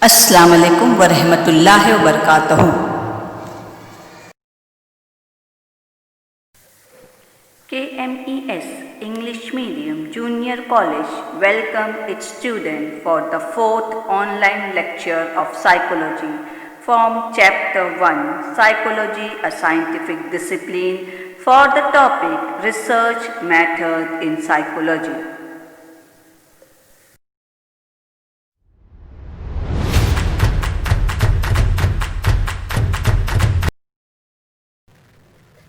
अस्सलाम वालेकुम व रहमतुल्लाहि व बरकातहू। KMES English Medium Junior College welcome its student for the fourth online lecture of psychology from chapter 1 Psychology, a scientific discipline, for the topic Research Method in Psychology.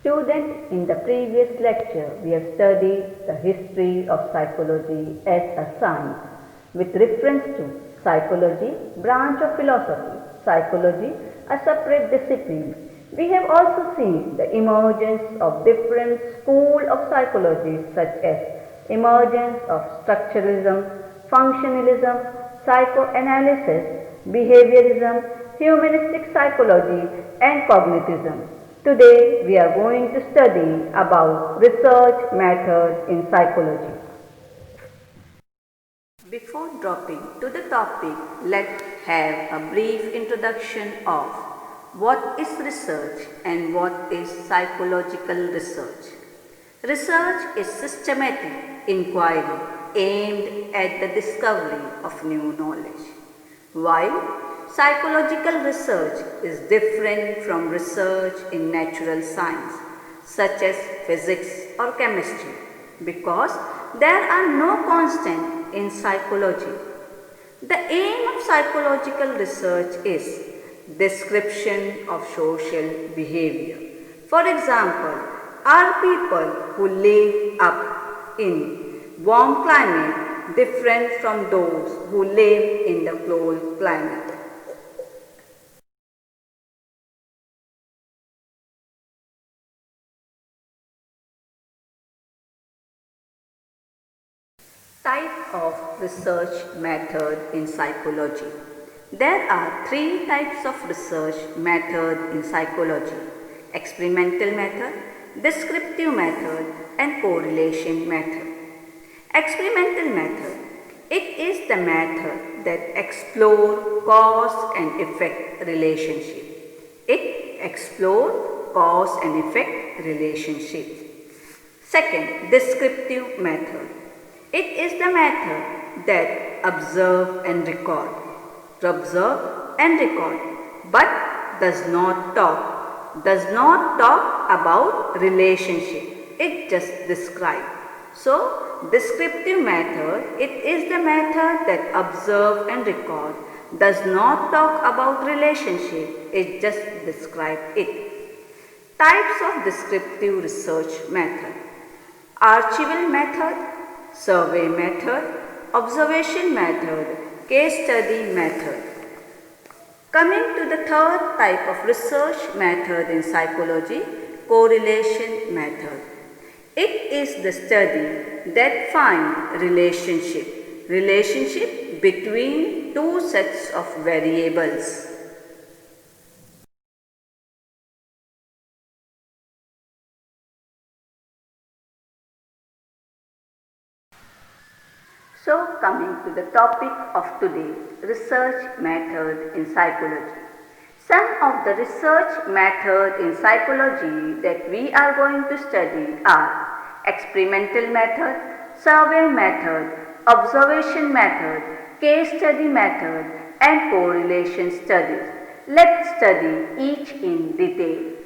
Students, in the previous lecture, we have studied the history of psychology as a science with reference to psychology, branch of philosophy, psychology, a separate discipline. We have also seen the emergence of different schools of psychology such as emergence of structuralism, functionalism, psychoanalysis, behaviorism, humanistic psychology and cognitivism. Today we are going to study about research method in psychology. Before dropping to the topic, let's have a brief introduction of what is research and what is psychological research. Research is systematic inquiry aimed at the discovery of new knowledge, while psychological research is different from research in natural science such as physics or chemistry because there are no constants in psychology. The aim of psychological research is description of social behavior. For example, are people who live up in warm climate different from those who live in the cold climate? Type of research method in psychology. There are three types of research method in psychology: experimental method, descriptive method and correlation method. Experimental method. It is the method that explore cause and effect relationship. It explore cause and effect relationship. Second, descriptive method. It is the method that observe and record, observe and record, but does not talk about relationship. It just describe. So, descriptive method, it is the method that observe and record, does not talk about relationship. It just describe it. Types of descriptive research method: archival method, survey method, observation method, case study method. Coming to the third type of research method in psychology, correlation method. It is the study that finds relationship between two sets of variables. So, coming to the topic of today, research method in psychology. Some of the research method in psychology that we are going to study are experimental method, survey method, observation method, case study method and correlation studies. Let's study each in detail.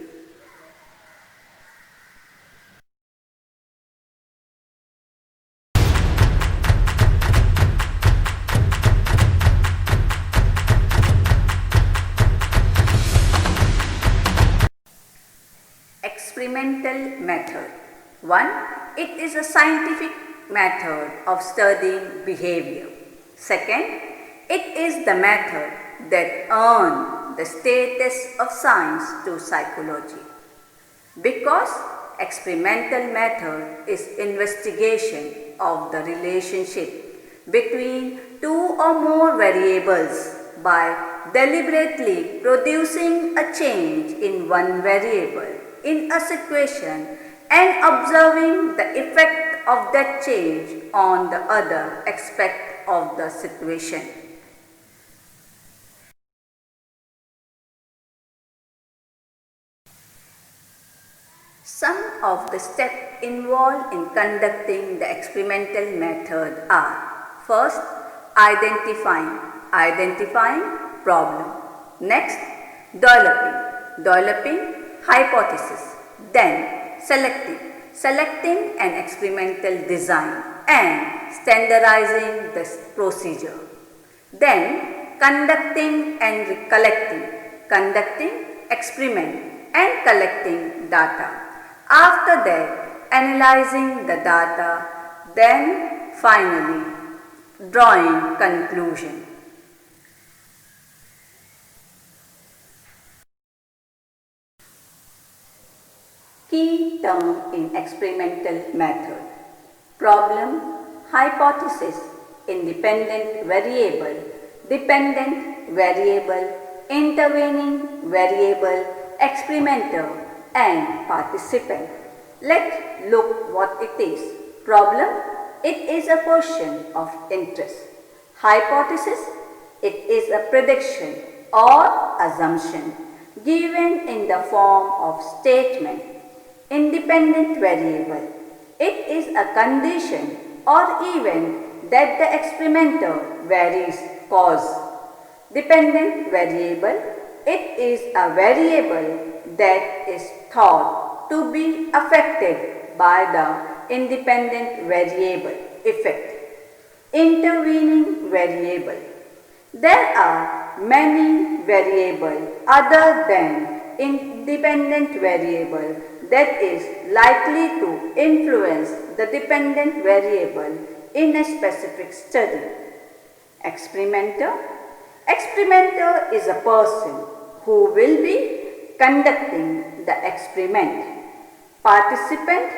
Experimental method. 1. It is a scientific method of studying behavior. Second, it is the method that earned the status of science to psychology. Because experimental method is investigation of the relationship between two or more variables by deliberately producing a change in one variable in a situation and observing the effect of that change on the other aspect of the situation. Some of the steps involved in conducting the experimental method are: first, identifying problem. Next, developing hypothesis. Then, selecting an experimental design and standardizing the procedure. Then, conducting experiment and collecting data. After that, analyzing the data, then finally drawing conclusion. Key term in experimental method: problem, hypothesis, independent variable, dependent variable, intervening variable, experimenter and participant. Let's look what it is. Problem: it is a question of interest. Hypothesis: it is a prediction or assumption given in the form of statement. Independent variable: it is a condition or event that the experimenter varies cause. Dependent variable: it is a variable that is thought to be affected by the independent variable effect. Intervening variable: there are many variables other than independent variable that is likely to influence the dependent variable in a specific study. Experimenter: experimenter is a person who will be conducting the experiment. Participant: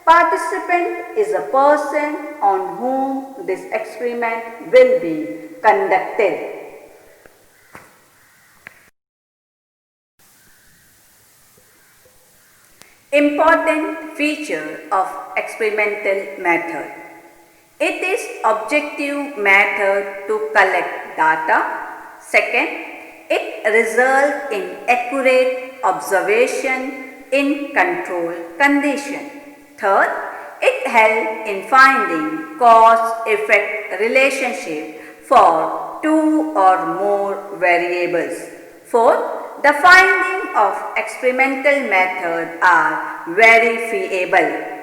participant is a person on whom this experiment will be conducted. Important feature of experimental method: it is objective method to collect data. Second, it results in accurate observation in controlled condition. Third, it helps in finding cause-effect relationship for two or more variables. Fourth, the findings of experimental method are verifiable.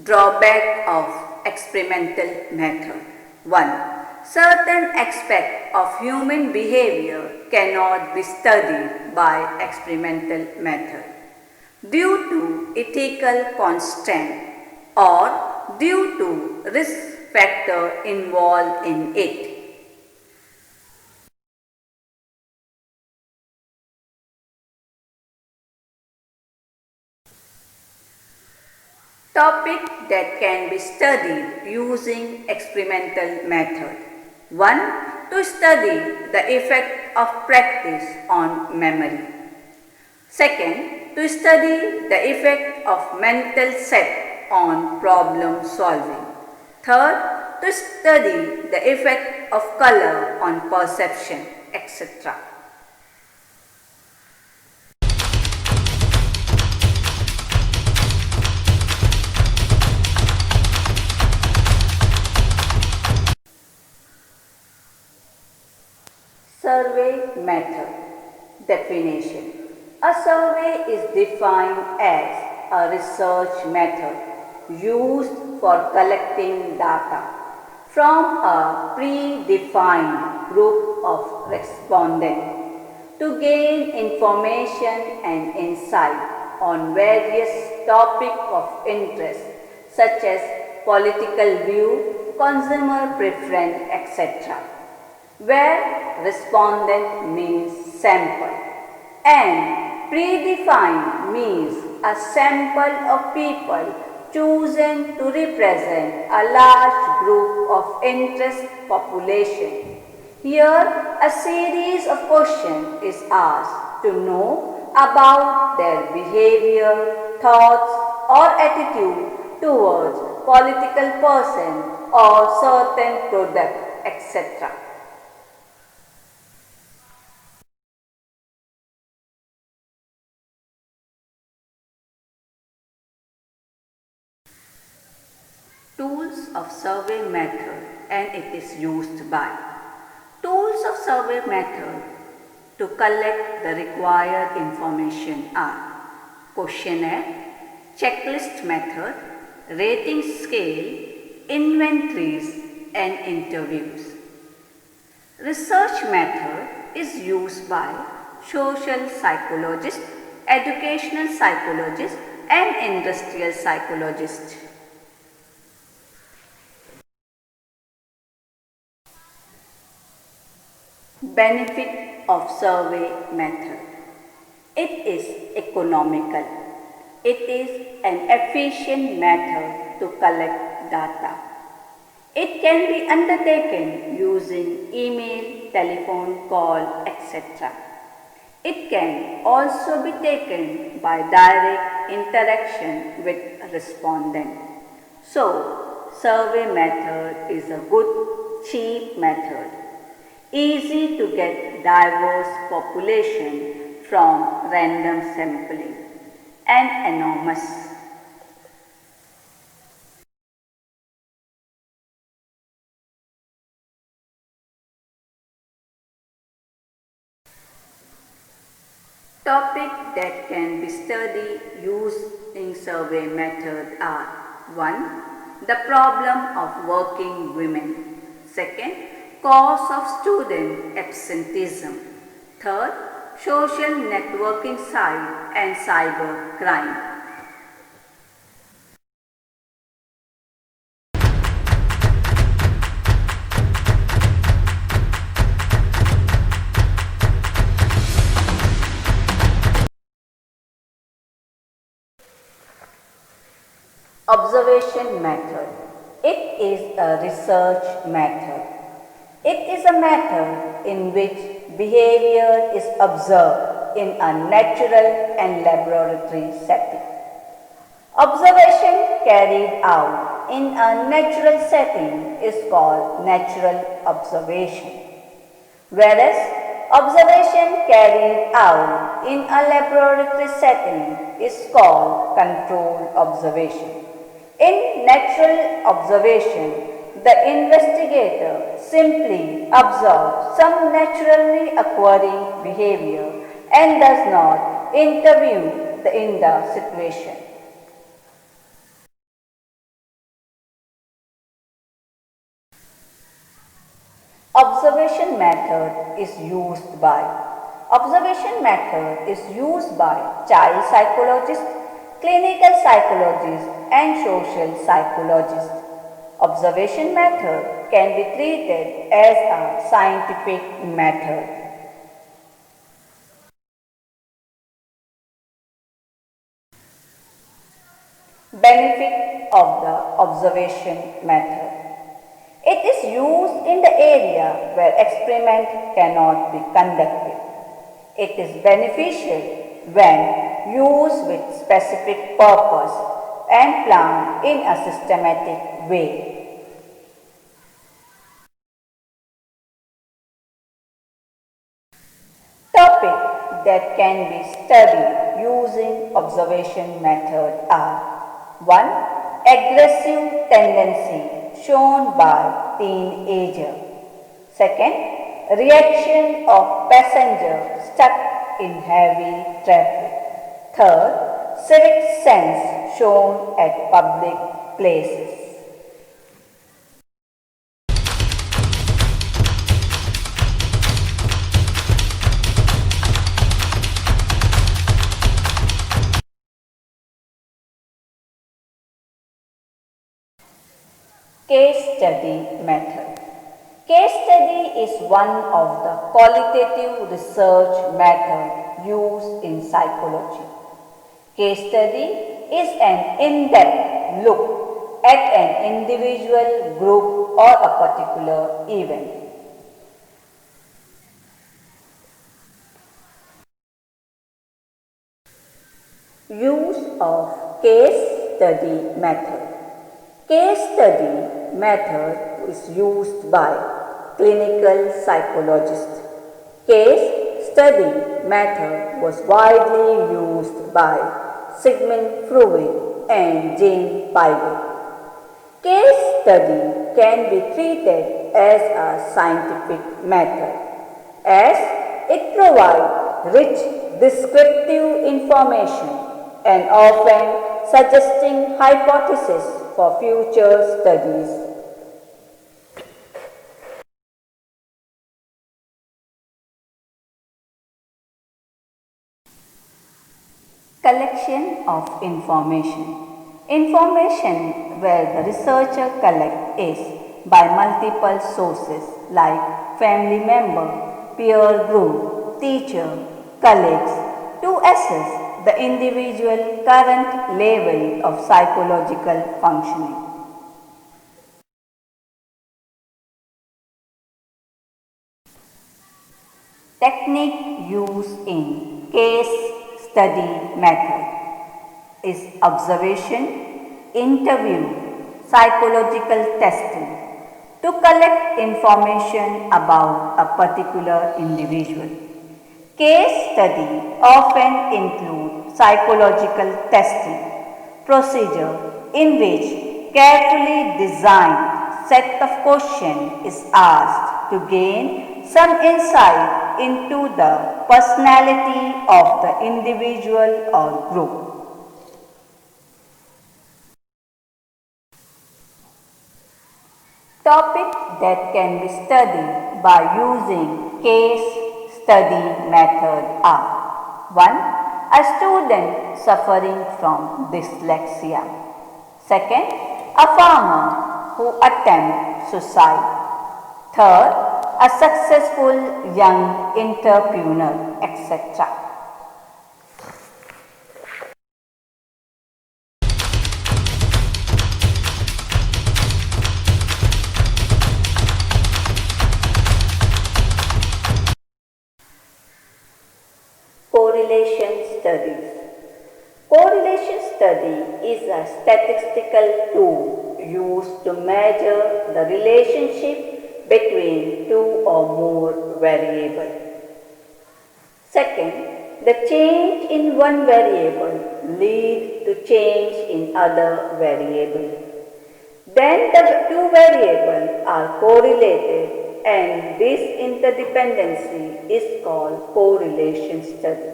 Drawback of experimental method: 1. Certain aspects of human behavior cannot be studied by experimental method due to ethical constraint or due to risk factor involved in it. Topic that can be studied using experimental method. 1. To study the effect of practice on memory. Second, to study the effect of mental set on problem solving. Third, to study the effect of color on perception, etc. Survey method. Definition: a survey is defined as a research method used for collecting data from a predefined group of respondents to gain information and insight on various topics of interest such as political view, consumer preference, etc., where respondent means sample and predefined means a sample of people chosen to represent a large group of interest population. Here a series of questions is asked to know about their behavior, thoughts or attitude towards political person or certain product, etc. Tools of survey method and it is used by. Tools of survey method to collect the required information are questionnaire, checklist method, rating scale, inventories and interviews. Research method is used by social psychologists, educational psychologists and industrial psychologists. Benefit of survey method. It is economical. It is an efficient method to collect data. It can be undertaken using email, telephone call, etc. It can also be taken by direct interaction with respondent. So, survey method is a good, cheap method. Easy to get diverse population from random sampling and enormous. Topics that can be studied using survey method are 1. The problem of working women. 2nd. Cause of student absenteeism. 3rd. Social networking site and cyber crime. Observation method. It is a research method. It is a method in which behavior is observed in a natural and laboratory setting. Observation carried out in a natural setting is called natural observation, whereas observation carried out in a laboratory setting is called controlled observation. In natural observation, the investigator simply observes some naturally occurring behavior and does not intervene in the situation. Observation method is used by. Observation method is used by child psychologists, clinical psychologists and social psychologists. Observation method can be treated as a scientific method. Benefit of the observation method. It is used in the area where experiment cannot be conducted. It is beneficial when used with specific purpose and planned in a systematic way. Topics that can be studied using observation method are 1. Aggressive tendency shown by teenager. 2nd. Reaction of passenger stuck in heavy traffic. 3rd. Civic sense shown at public places. Case study method. Case study is one of the qualitative research methods used in psychology. Case study is an in-depth look at an individual, group or a particular event. Use of case study method. Case study method is used by clinical psychologists. Case study method was widely used by Sigmund Freud and Jean Piaget. Case study can be treated as a scientific method as it provides rich descriptive information and often suggesting hypotheses for future studies. Collection of information. Information where the researcher collects is by multiple sources like family member, peer group, teacher, colleagues to assess the individual current level of psychological functioning. Technique used in case study method is observation, interview, psychological testing to collect information about a particular individual. Case study often include psychological testing procedure in which carefully designed set of questions is asked to gain some insight into the personality of the individual or group. Topics that can be studied by using case study method are 1. A student suffering from dyslexia. 2nd. A farmer who attempts suicide. 3rd. A successful young entrepreneur, etc. Correlation studies. Correlation study is a statistical tool used to measure the relationship between two or more variables. Second, the change in one variable leads to change in other variable. Then the two variables are correlated and this interdependency is called correlation study.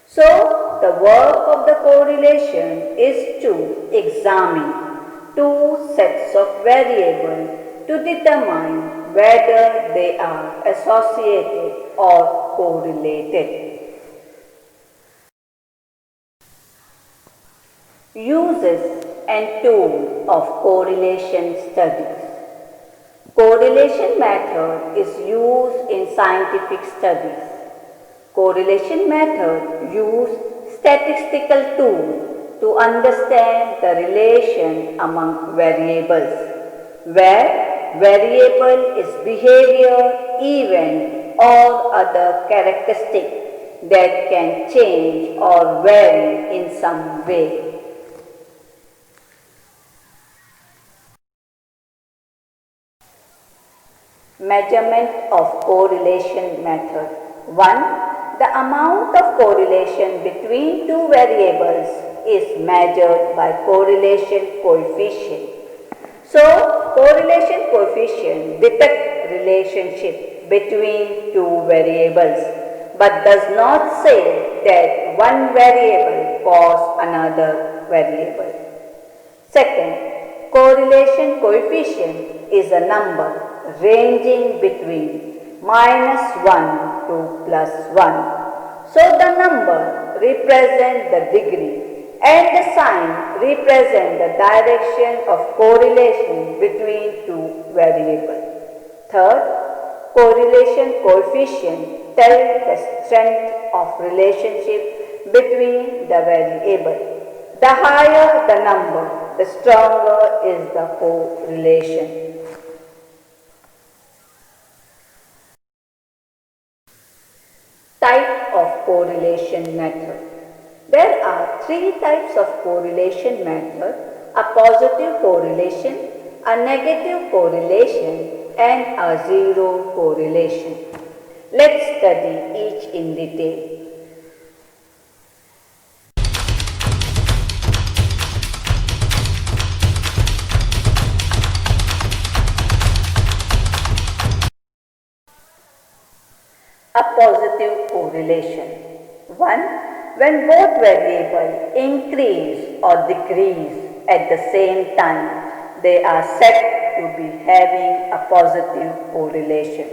So, the work of the correlation is to examine two sets of variables to determine whether they are associated or correlated. Uses and tools of correlation studies. Correlation method is used in scientific studies. Correlation method use statistical tools to understand the relation among variables, where variable is behavior, event or other characteristic that can change or vary in some way. Measurement of correlation method. 1. The amount of correlation between two variables is measured by correlation coefficient. So, correlation coefficient detects relationship between two variables but does not say that one variable causes another variable. Second, correlation coefficient is a number ranging between -1 to +1. So the number represents the degree and the sign represents the direction of correlation between two variables. Third, correlation coefficient tells the strength of relationship between the variables. The higher the number, the stronger is the correlation. Type of correlation method. There are three types of correlation method. a positive correlation, a negative correlation, and a zero correlation. Let's study each in detail. A positive correlation. 1. When both variables increase or decrease at the same time, they are said to be having a positive correlation.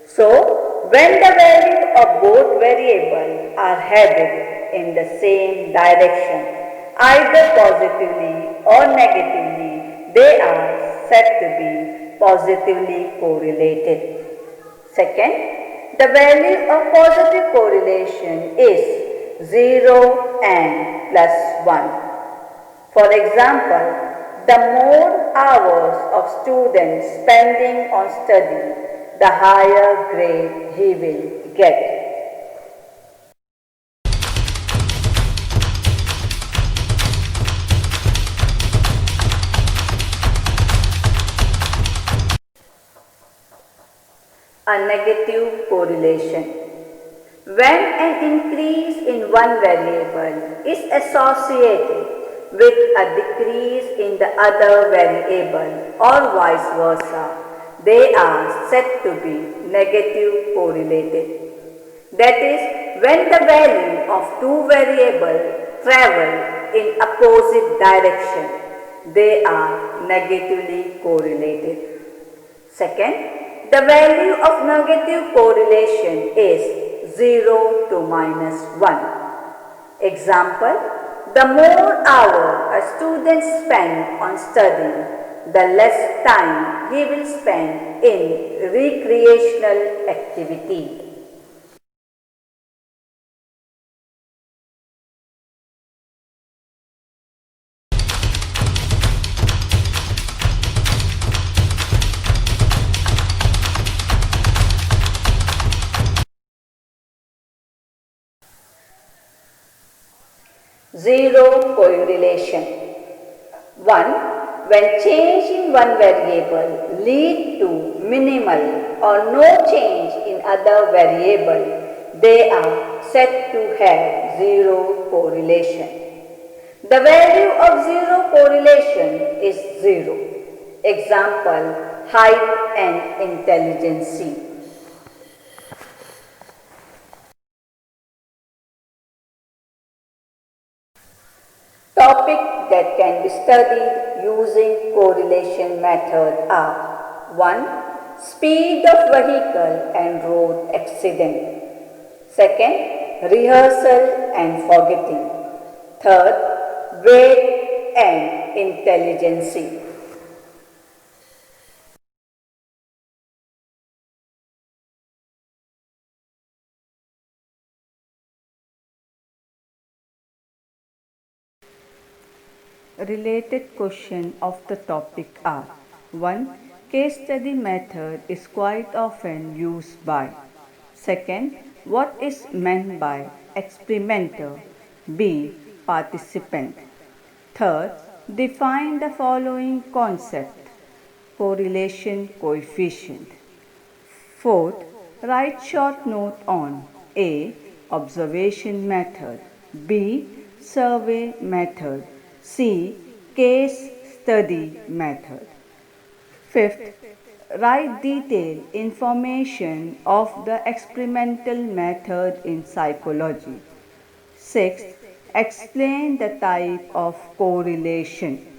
So, when the value of both variables are headed in the same direction, either positively or negatively, they are said to be positively correlated. Second, the value of positive correlation is 0 and plus 1. For example, the more hours of student spending on study, the higher grade he will get. A negative correlation. When an increase in one variable is associated with a decrease in the other variable or vice versa, they are said to be negative correlated. That is, when the value of two variables travel in opposite direction, they are negatively correlated. Second, the value of negative correlation is 0 to minus 1. Example, the more hour a student spends on studying, the less time he will spend in recreational activity. Zero correlation. 1. When change in one variable lead to minimal or no change in other variable, they are said to have zero correlation. The value of zero correlation is 0. Example, height and intelligence. Topics that can be studied using correlation method are 1. Speed of vehicle and road accident. 2. Rehearsal and forgetting. 3. Weight and intelligence. Related questions of the topic are 1. Case study method is quite often used by. 2. What is meant by experimenter? B. Participant. 3. Define the following concept. Correlation coefficient. 4. Write short note on A. Observation method. B. Survey method. C. Case study method. 5th. Write detailed information of the experimental method in psychology. 6th. Explain the type of correlation.